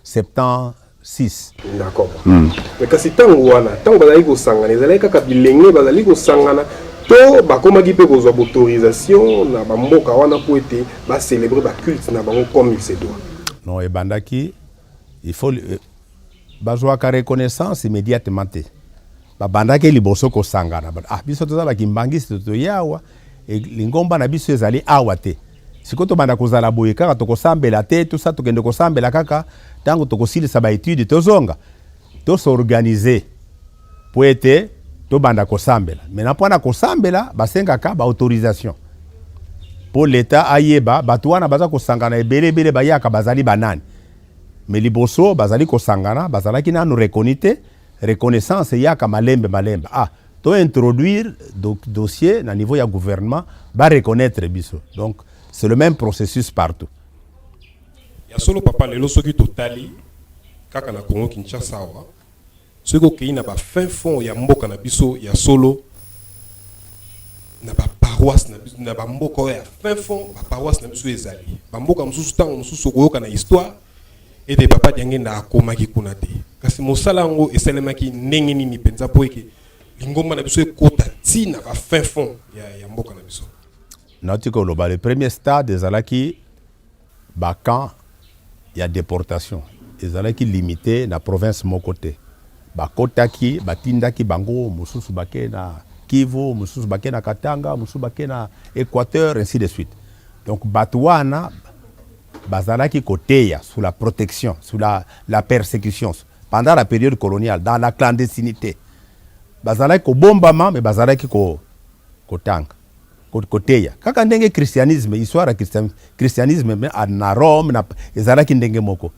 76. D'accord. Mais kasi tango wana tango bazali kusangana ezali kaka bilenge bazali kusangana to bakomaki pe kozwa autorisation na bamboka wana po ete ba célébrer ba culte na bango comme il se doit. Non, et bandaki il faut bazwa ka reconnaissance immédiatement te. Ba bandaki liboso ko sangana. Ah biso toza ba kimbangisi to yawa e lingomba na biso ezali awa te. Sikoto banda kozala boye kaka to kosambela te tout ça to kende kosambela kaka tango to kosilisa ba étude tozonga. To s'organiser pour ete to banda kosambela. Maintenant pour na kosambela basenga ka ba autorisation. Pour l'état ayeba batwana baza kosangana ebele bayaka bazali banani. Mais liboso bazali kosangana bazala ki nanu reconnaître reconnaissance yaka malembe. Ah, to introduire dossier na niveau ya gouvernement ba reconnaître biso. Donc c'est le même processus partout. Ya solo papa lelo soki totali kaka na Congo Kinshasa wa soki ko na ba fin fond ya mboka na biso ya solo na ba paroisse na biso na ba mboka ya fin fond ba paroisse na biso ezali ba mboka mususu tango mususu koyoka na histoire et de papa diange na akomaki kuna te kasi mosala ngo esalemaki ndenge nini penza po eke lingomba na biso ekota ti na ba fin fond ya mboka na biso. Nautiko loba le premier stade ezalaki bakan ya déportation ezalaki limité na province moko te bakotaki batindaki bango mususu bake na Kivu mususu bake na Katanga mususu bake na Équateur ainsi de suite. Donc batwana bazalaki koteya sous la protection sous la persécution pendant la période coloniale dans la clandestinité bazalaki ko bombama mais bazalaki ko tanga koteya kaka ndenge christianisme histoire ya christianisme na Rome na ezalaki ndenge moko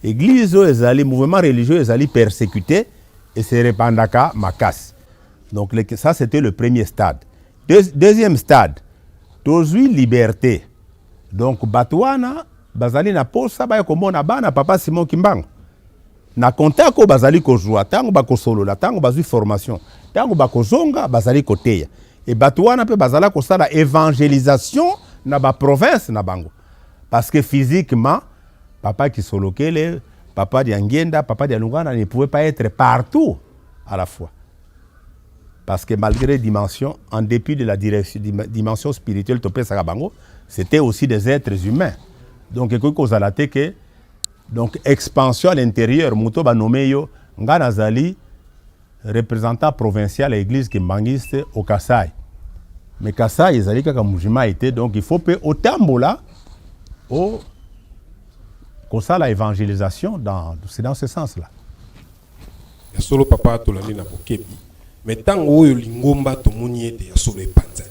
église ezali mouvement religieux ezali persécuté et se répandaka makasi. Donc ça c'était le premier stade. Deuxième stade tozui liberté. Donc batwana bazali na posa ba komona bana papa Simon Kimbangu na kontako bazali kozwa tango bakosolola tango bazui formation tango bakozonga bazali koteya. Et batouana pe bazala ko sala évangélisation na ba province na bango parce que physiquement papa qui solokele papa di Ngenda papa di Lungana ne pouvait pas être partout à la fois parce que malgré dimension en dépit de la dimension spirituelle topé saka bango c'était aussi des êtres humains donc eko kozala te que donc expansion à l'intérieur muto ba nommé yo ngana zali représentant provincial à l'église kimbangiste au Kasai. Mais Kasai, ils allaient comme mouvement était, donc il faut que au tambola, comme ça la évangélisation, c'est dans ce sens-là. Ya solo papa tolandi na bokebi. Mais tant oyo lingomba tomoni ete ya solo epanzani.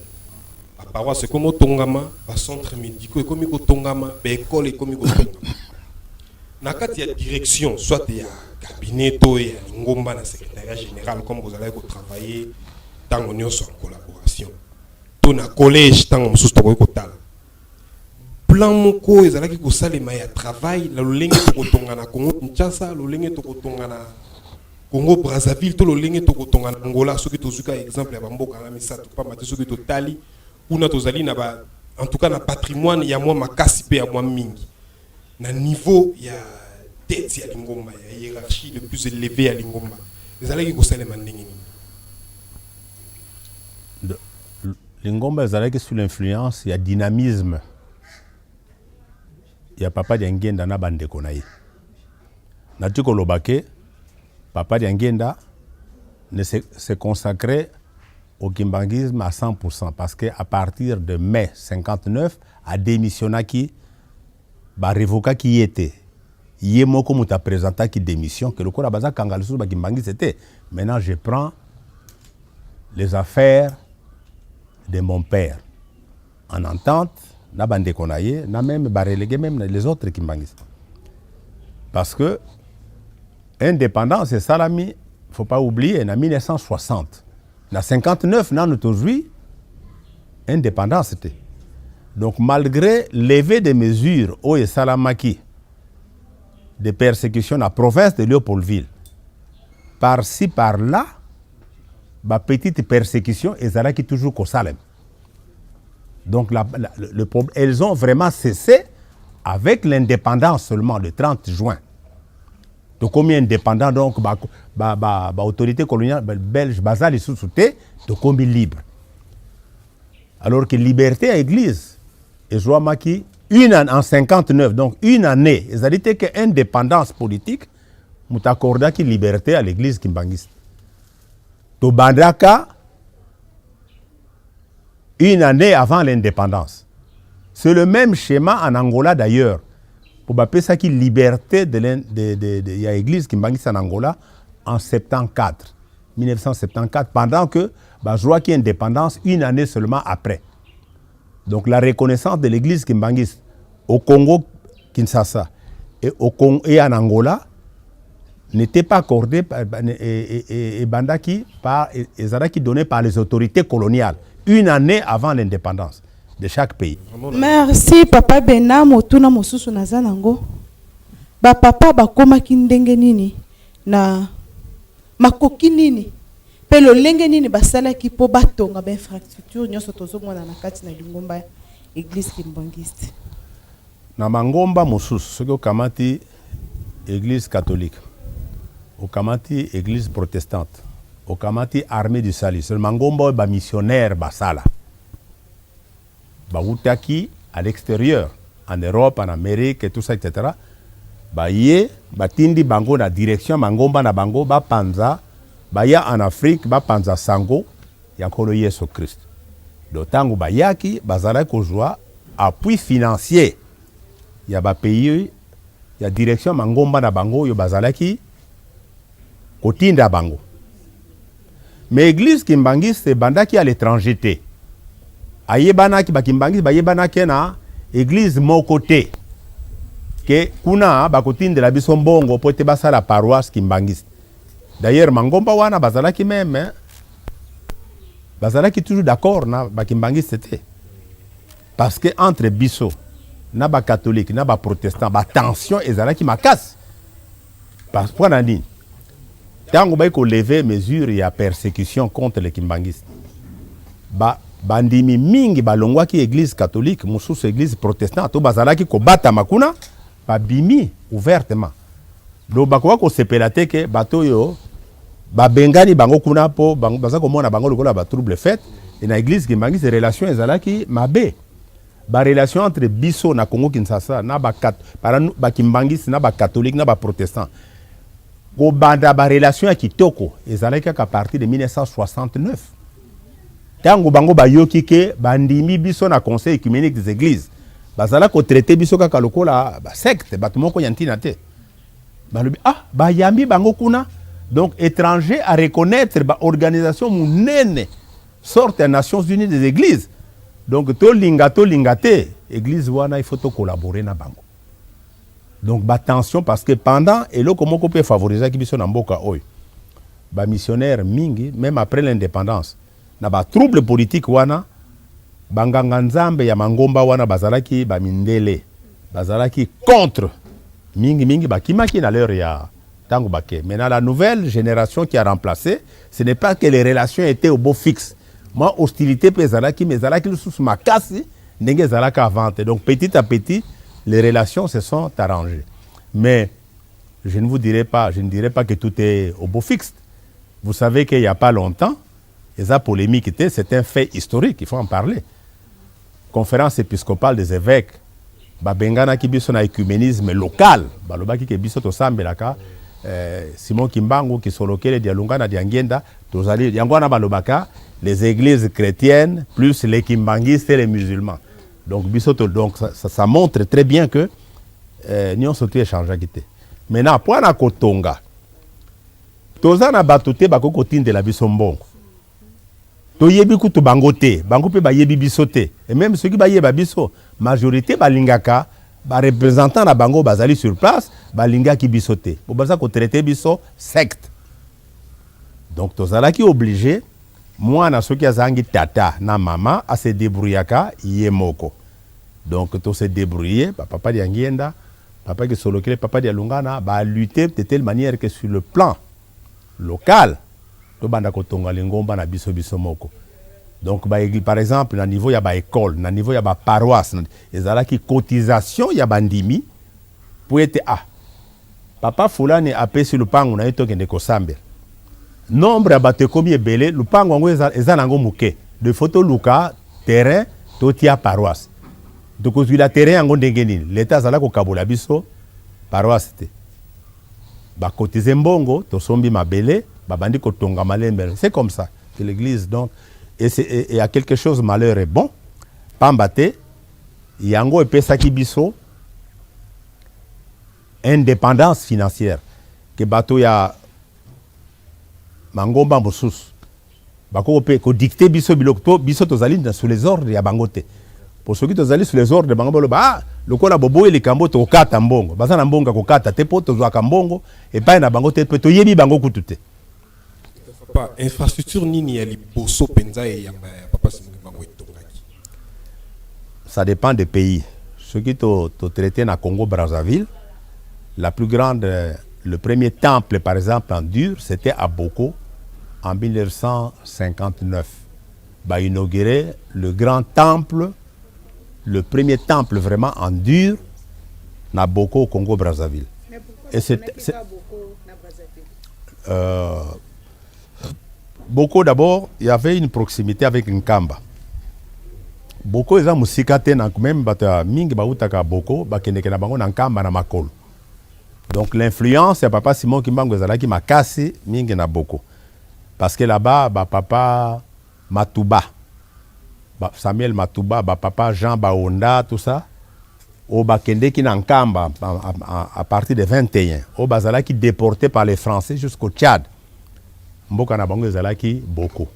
Ba paroisse comme tongama, ba centre médicaux comme ko tongama, ba école comme ko tongama. Na kati ya direction soit ya cabinet to ya lingomba na secrétariat général comme vous allez travailler dans l'union en collaboration. To na collège tango mususu to ko tala. Plan moko ezalaki ko salema ya travail la lolenge to kotonga na Congo Kinshasa, lolenge to kotonga na Congo Brazzaville, to lolenge to kotonga na Angola, soki to zuka exemple ya bamboka na misato pa mate soki to tali kuna to zali na ba en tout cas na patrimoine ya moi makasi pe ya moi mingi. Na niveau ya tête ya lingomba ya hiérarchie le plus élevé ya lingomba. Ezalaki ko salema ndenge nini? Lingomba ezalaki sous l'influence ya dynamisme ya papa di Ngenda na bandeko na ye. Natiko lobake papa di Ngenda ne se consacrait au kimbangisme à 100% parce que à partir de mai 59 a démissionné qui ba révoqué qui était Yemoko muta présenta qui démission que le corps baza kangalsu ba kimbangi c'était. Maintenant je prends les affaires de mon père en entente na bande konaye na même ba relégué même les autres kimbangi. Parce que indépendance et salami faut pas oublier en 1960 na 59 na nous aujourd'hui indépendance c'était. Donc malgré levée des mesures au Salamaki de persécution à la province de Léopoldville, par-ci, par-là, ma petite persécution, elles qui toujours qu'au Salem. Donc elles ont vraiment cessé avec l'indépendance seulement le 30 juin. Donc combien indépendant donc autorité coloniale belge basale sous de combien libre. Alors que liberté à l'église, et je vois maki une année en 59, donc une année, ils ont dit que indépendance politique, nous accordons qui liberté à l'église kimbangiste. To bandaka une année avant l'indépendance. C'est le même schéma en Angola d'ailleurs. Pour appeler ça qui liberté de l'église kimbangiste en Angola en 1974, pendant que je vois qu'il y a indépendance une année seulement après. Donc la reconnaissance de l'église kimbangiste au Congo, Kinshasa et en Angola n'était pas accordée et donnée par les autorités coloniales une année avant l'indépendance de chaque pays. Merci Papa Bena motuna mosusu na zanango. Ba papa bakoma kindenge nini na makoki nini pe lo lenge nini basala ki po batonga ba infrastructure nyoso tozomona na kati na lingomba église kimbangiste. Na mangomba mosusu soki okamati église catholique, okamati église protestante, okamati armée du salut, c'est le mangomba ba missionnaire basala. Baoutaki à l'extérieur, en Europe, en Amérique et tout ça, etc. Baye, batindi bango na direction mangomba na bango ba panza, baya en Afrique ba panza sango yankolo Yesu Christ. Dotango bayaki bazala kozwa appui financier. Ya ba pays ya direction mangomba na bango yo bazalaki kotinda bango. Mais église kimbangiste bandaki à l'étranger. Ayebanaki bakimbangiste bayebanaki na église mokote. Que kuna bakotinda la biso mbongo pote basa la paroisse kimbangiste. D'ailleurs mangomba wana bazalaki même bazalaki toujours d'accord na bakimbangiste c'était. Parce que entre biso na ba catholique na ba protestant ba tension ezalaki makasi. Parce que nani tango ba ko lever mesure ya persécution contre les kimbangistes. Bandimi mingi balongwaki église catholique mususu église protestante to bazalaki ko bata makuna ba bimi ouvertement. Do bakwa ko sepelate ke bato yo ba bengani bango kuna po baza ko mona bango lokola ba trouble fait et na église kimbangiste relation ezalaki mabe. Ba relation entre biso na Congo Kinshasa na ba kimbangiste na ba catholique na ba protestant go banda ba relation ya kitoko ezalaki à partir de 1969 tango bango bayoki ke bandimi biso na conseil œcuménique des églises bazala ko traiter biso kaka lokola ba secte bato moko yantina te balobi ba yambi bango kuna donc étranger à reconnaître ba organisation munene sorte des Nations Unies des églises. Donc, to lingate, église wana, il faut collaborer na bango. Donc, attention parce que pendant, et là, comment on peut favoriser qui sont en boka oi, ba missionnaire mingi, même après l'indépendance, na ba trouble politique wana, banganga nzambe ya mangomba wana bazalaki ba mindele, bazalaki contre mingi ba kimaki na leur ya tango bake. Maintenant, la nouvelle génération qui a remplacé, ce n'est pas que les relations étaient au beau fixe. Moi, hostilité pezalaki, mais zalaki sous ma casse, n'enge zalaka avant. Donc, petit à petit, les relations se sont arrangées. Mais je ne dirai pas que tout est au beau fixe. Vous savez qu'il n'y a pas longtemps, et ça polémique était, c'est un fait historique, il faut en parler. Conférence épiscopale des évêques, babengana ki biso na écuménisme local, balobaki ke biso to sambelaka, Simon Kimbangu qui solokele dialunga na diangenda, tozali yangwana balobaka les églises chrétiennes plus les kimbangistes et les musulmans. Donc biso donc ça montre très bien que nyonso tu échangeaki te. Maintenant po na kotonga toza na bato te bako kotindela biso mbongo. Toyebi kutu bango te, bango pe bayebi biso te. Et même ceux qui bayeba biso, majorité balingaka ba représentant na bango bazali sur place, balingaki biso te. Bo baza ko traiter biso secte. Donc tozala ki obligé moi na soki azangi tata na mama a se débrouillaka yemoko. Donc to se débrouiller, papa di Angienda, papa qui solokele, papa di Alungana, ba lutter de telle manière que sur le plan local, to banda kotonga lingomba na biso moko. Donc par exemple na niveau ya ba école, na niveau ya ba paroisse, ezala ki cotisation ya bandimi pour être papa fulani apesi lupango na yeto kende kosambe. Nombre ya bato komi ebele lupango ngo eza nango muke. De photo luka terrain to tia paroisse. Donc la terrain yango ndenge nini, l'état azala ko kabola biso paroisse te. Ba cotiser mbongo to sombi mabele, babandi ko tonga malembe. C'est comme ça que l'église donc et y a quelque chose malheur est bon. Pambate yango epesaki biso indépendance financière que bato ya mangomba mosusu bako pe ko dicter biso biloko biso tozali sous les ordres ya bangote. Pour ceux qui tozali sous les ordres de bango ba lokola bobo eli kambo to kata mbongo baza na mbongo ko kata te po tozwa ka mbongo et pa na bango te pe to yebi bango kutute. Papa infrastructure nini ya liboso penza ya papa simuki bango etongaki. Ça dépend des pays. Ceux qui to traité na Congo Brazzaville, la plus grande le premier temple par exemple en dur, c'était à Boko en 1959. Bah inauguré le grand temple, le premier temple vraiment en dur na Boko au Congo Brazzaville. Et c'est Boko d'abord, il y avait une proximité avec Nkamba. Boko eza musika te na même bata mingi bautaka Boko bakendeke na bango na Nkamba na Makolo. Donc l'influence ya papa Simon Kimbangu ezalaki makasi mingi na Boko. Parce que là-bas papa Matouba, Samuel Matouba, papa Jean Baonda, tout ça, au bakendeki na Nkamba à partir de 21, au bazalaki déporté par les Français jusqu'au Tchad. Mboka na bango ezalaki Boko.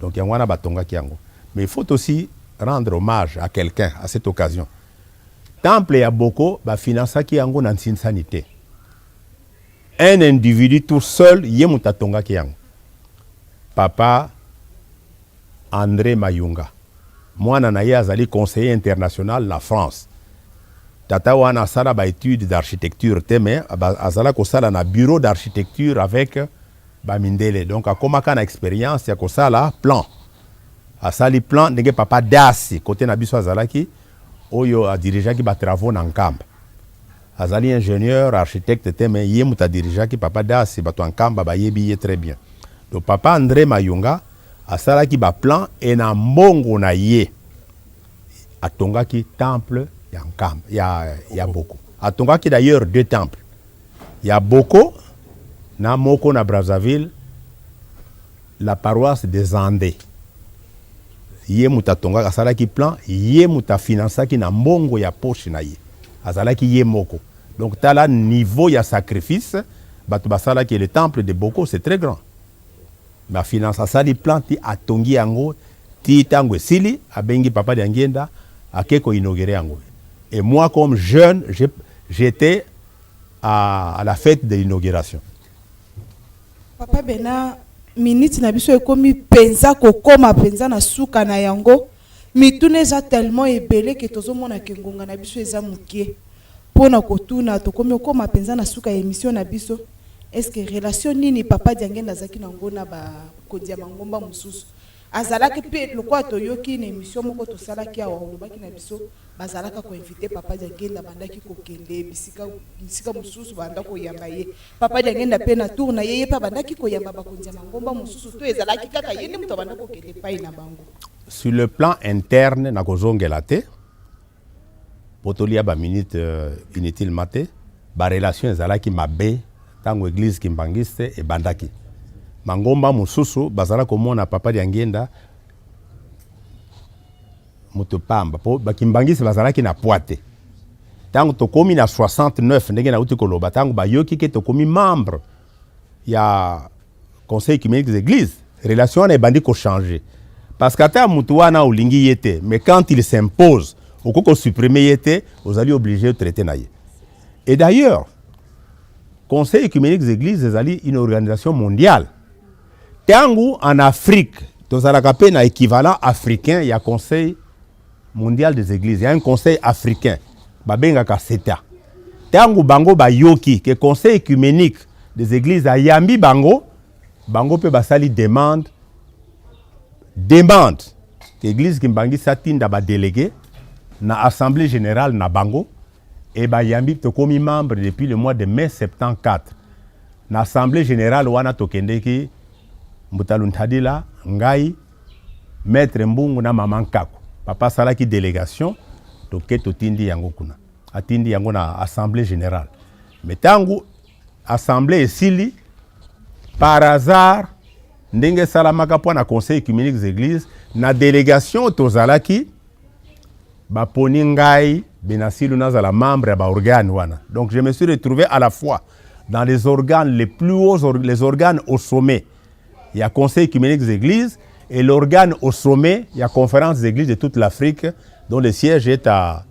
Donc yango na batonga kiango. Mais il faut aussi rendre hommage à quelqu'un à cette occasion. Temple ya Boko ba finançaki yango na insanité. Un individu tout seul yemuta tonga kiango. Papa André Mayunga. Mwana na ye azali conseiller international la France. Tata wana sala ba étude d'architecture teme azala ko sala na bureau d'architecture avec Bamindele. Donc a komaka na expérience ya ko sala plan. A sali plan ndenge papa Dasi côté na biso azalaki oyo a dirigeaki ba travaux na Nkamba. Azali ingénieur architecte teme ye muta dirigeaki papa Dasi bato Nkamba ba yebi très bien. Donc papa André Mayunga a salaki ba plan et na mbongo na ye atongaki temple ya Nkamba ya Boko. Atongaki d'ailleurs deux temples. Ya Boko na moko na Brazzaville la paroisse des Andés. Ye muta tonga asalaki plan, ye muta finansaki na mbongo ya poche na ye. Azalaki ye moko. Donc tala niveau ya sacrifice, batu basalaki le temple de Boko c'est très grand. Ma finance asali plan ti atongi yango ti tango sili abengi papa de Angienda akeko inaugurer yango. Et moi comme jeune, j'étais à la fête de l'inauguration. Papa Bena minute na biso ekomi penza kokoma penza na suka na yango mitune za tellement ebele ke tozomona ke ngonga na biso eza mukie pona kotuna tokomi okoma penza na suka émission na biso. Est-ce que relation nini papa Diangenda zaki na ngona ba kodia mangomba mususu azalaki pe lokwa toyoki na émission moko tosalaki awa olobaki na biso bazalaka ko inviter papa Diangenda bandaki ko kende bisika mususu banda ko yamba ye papa Diangenda pe na tour na yeye pa bandaki ko yamba ba kodia mangomba mususu to ezalaki kaka yende muto banda ko kende pai na bango. Sur le plan interne na kozongela te potolia ba minute inutile mate ba relation ezalaki mabe tango église kimbangiste e bandaki mangomba mususu bazala komona papa Diangenda muto pamba po bakimbangiste bazalaki na poate Tango tokomi na 69 ndenge na uti koloba tango bayoki ke tokomi membre ya conseil écuménique des églises relation na ebandi ko changer parce que ata mutu wana olingi yete mais quand il s'impose okoko supprimer yete ozali obligé de traiter na ye. Et d'ailleurs conseil écuménique des églises ezali une organisation mondiale. Tango en Afrique tozalaka pe na équivalent africain ya conseil mondial des églises, il y a un conseil africain babengaka CETA. Tango bango bayoki que conseil écuménique des églises a yambi bango pe basali demande que église kimbangi satinda ba délégué na assemblée générale na bango et ba yambi to komi membre depuis le mois de mai 74 na assemblée générale wana tokendeki Mbutalunthadila ngai maître Mbungu na maman Kaku papa salaki délégation toke totindi yango kuna atindi yango na assemblée générale mais tangu assemblée esili par hasard ndenge salamaka po na conseil écuménique des églises na délégation tozalaki baponi ngai benasilu nazala membre ya ba organe wana. Donc je me suis retrouvé à la fois dans les organes les plus hauts, les organes au sommet. Il y a conseil écuménique des églises et l'organe au sommet, il y a conférence des églises de toute l'Afrique dont le siège est à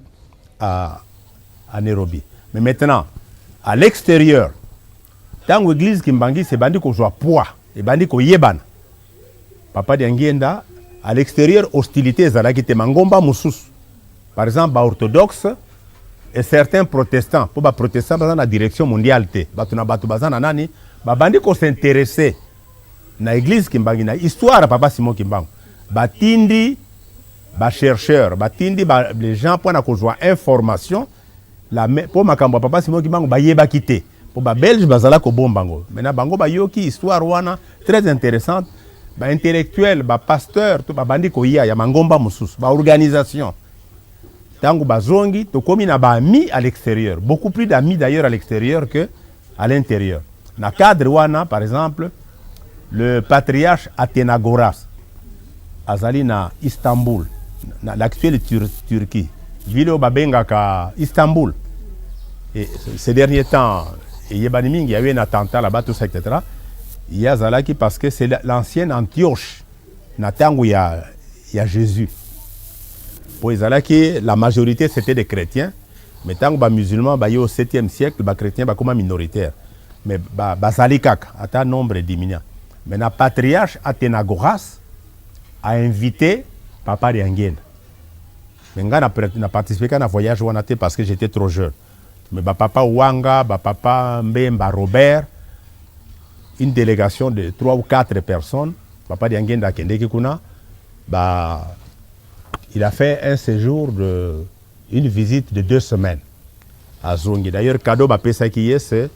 Nairobi. Mais maintenant, à l'extérieur, dans l'église Kimbangi, c'est bandi ko joa poids, et bandi ko yebana. Papa Diangienda, à l'extérieur, hostilité zalaki te mangomba musus. Par exemple, ba orthodoxe et certains protestants, pour ba protestants dans la direction mondiale te, batuna batu bazana nani, ba bandi ko s'intéresser na église Kimbangi na histoire papa Simon Kimbangu. Batindi ba chercheurs, batindi ba les gens pour na ko joa information la pour makambo papa Simon Kimbangu ba yeba kité. Pour ba belge bazala ko bombango. Maintenant bango ba yoki histoire wana très intéressante. Ba intellectuel, ba pasteur, to ba bandi ko ya mangomba mususu, ba organisation. Tango bazongi to komi na ba amis à l'extérieur, beaucoup plus d'amis d'ailleurs à l'extérieur que à l'intérieur. Na cadre wana par exemple le patriarche Athénagoras azali na Istanbul, na l'actuelle Turquie. Ville au babengaka Istanbul. Et ces derniers temps il y a eu un attentat là-bas, tout ça, etc. Il y a Zalaki parce que c'est l'ancienne Antioche. Il y a Jésus. Pour Zalaki, la majorité c'était des chrétiens. Mais tant que les musulmans, au 7e siècle, les chrétiens sont comme minoritaires. Mais Basalikak, à un nombre diminuant. Mais le patriarche Athénagoras a invité Papa Diangen. Mais je n'ai participé qu'à un voyage parce que j'étais trop jeune. Mais papa Wanga, papa Mbemba Robert, une délégation de 3 ou 4 personnes, papa Diangenda Kendeki Kuna, il a fait un séjour une visite de 2 semaines à Zongi. D'ailleurs, cadeau bapesa qui est c'est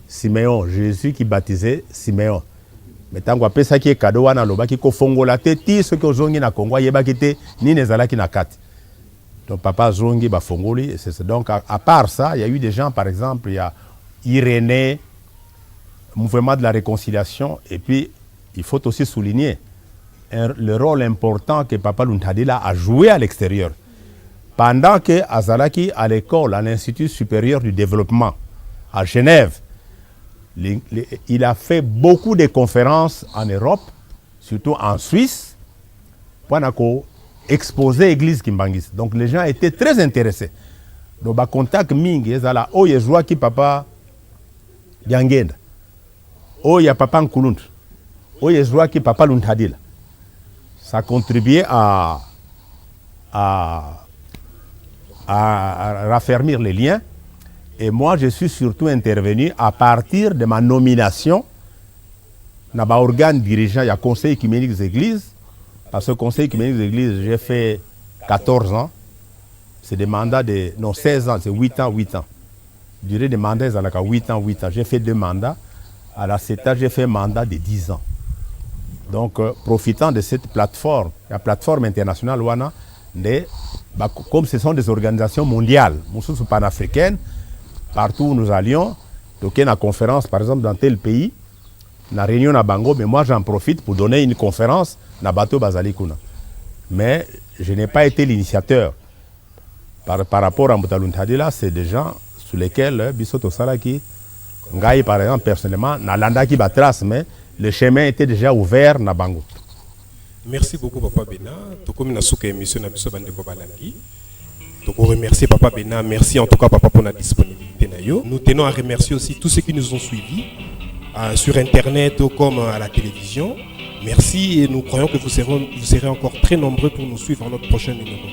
Siméon, Jésus qui baptisait Siméon. Mais tant que pesa qui est cadeau wana loba ki ko fongola te ti ce que Zongi na Kongo yeba kite ni nezala ki na kati. Donc papa Zongi Bafongoli, donc à part ça, il y a eu des gens, par exemple, il y a Irénée, mouvement de la réconciliation, et puis il faut aussi souligner le rôle important que Papa Lunthadila a joué à l'extérieur. Pendant que Azalaki, à l'école, à l'Institut supérieur du développement, à Genève, il a fait beaucoup de conférences en Europe, surtout en Suisse, pour exposé l'église Kimbangis. Donc les gens étaient très intéressés. Donc ba contact mingi ezala o yezwa ki papa Diangenda. O ya papa Nkulund. O yezwa ki papa Lunthadila. Ça contribuait à raffermir les liens. Et moi je suis surtout intervenu à partir de ma nomination dans ba organe dirigeant, il y a conseil écuménique des églises. Parce que le conseil écuménique des églises, j'ai fait 14 ans. C'est des mandats de... Non, 16 ans, c'est 8 ans. Durée des mandats, c'est 8 ans. J'ai fait 2 mandats. À la CETA, j'ai fait un mandat de 10 ans. Donc, profitant de cette plateforme, la plateforme internationale WANA, comme ce sont des organisations mondiales, panafricaines, partout où nous allions, donc il y a une conférence, par exemple, dans tel pays, la réunion à Bango, mais moi j'en profite pour donner une conférence na bateau Bazalikuna. Mais je n'ai pas été l'initiateur. par rapport à Moutaluntadila, c'est des gens sur lesquels Bissoto Salaki, Ngaï par exemple, personnellement, Nalanda qui bat trace, mais le chemin était déjà ouvert na Bango. Merci beaucoup, Papa Bena. Comme nous avons émission, donc on remercie Papa Bena. Merci en tout cas, Papa, pour la disponibilité. Nous tenons à remercier aussi tous ceux qui nous ont suivis sur Internet comme à la télévision. Merci et nous croyons que vous serez encore très nombreux pour nous suivre dans notre prochain numéro.